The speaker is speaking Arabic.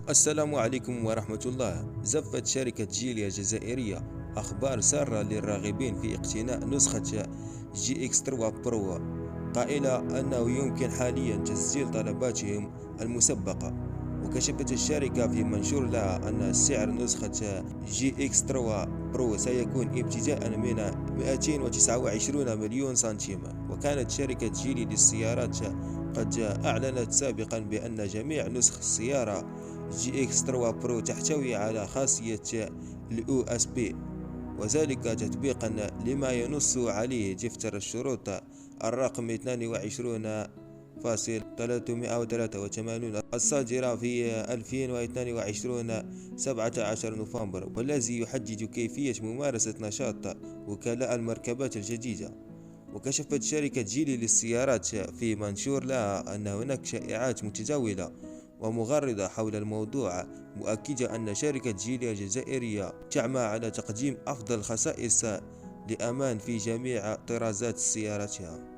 السلام عليكم ورحمة الله. زفت شركة جيليا الجزائرية أخبار سارة للراغبين في اقتناء نسخة جي اكس 3 برو، قائلة أنه يمكن حاليا تسجيل طلباتهم المسبقة. وكشفت الشركة في منشور لها أن سعر نسخة جي اكس 3 برو سيكون ابتداء من 229 مليون سنتيم. وكانت شركة جيلي للسيارات قد أعلنت سابقا بأن جميع نسخ السيارة جي اكس 3 برو تحتوي على خاصية اليو اس بي، وذلك تطبيقا لما ينص عليه دفتر الشروط الرقم 22.383 الصادرة في 2022 17 نوفمبر، والذي يحدد كيفية ممارسة نشاط وكلاء المركبات الجديدة. وكشفت شركة جيلي للسيارات في منشور لها أن هناك شائعات متداولة ومغردة حول الموضوع، مؤكدة أن شركة جيلي الجزائرية تعمل على تقديم أفضل خصائص لأمان في جميع طرازات سيارتها.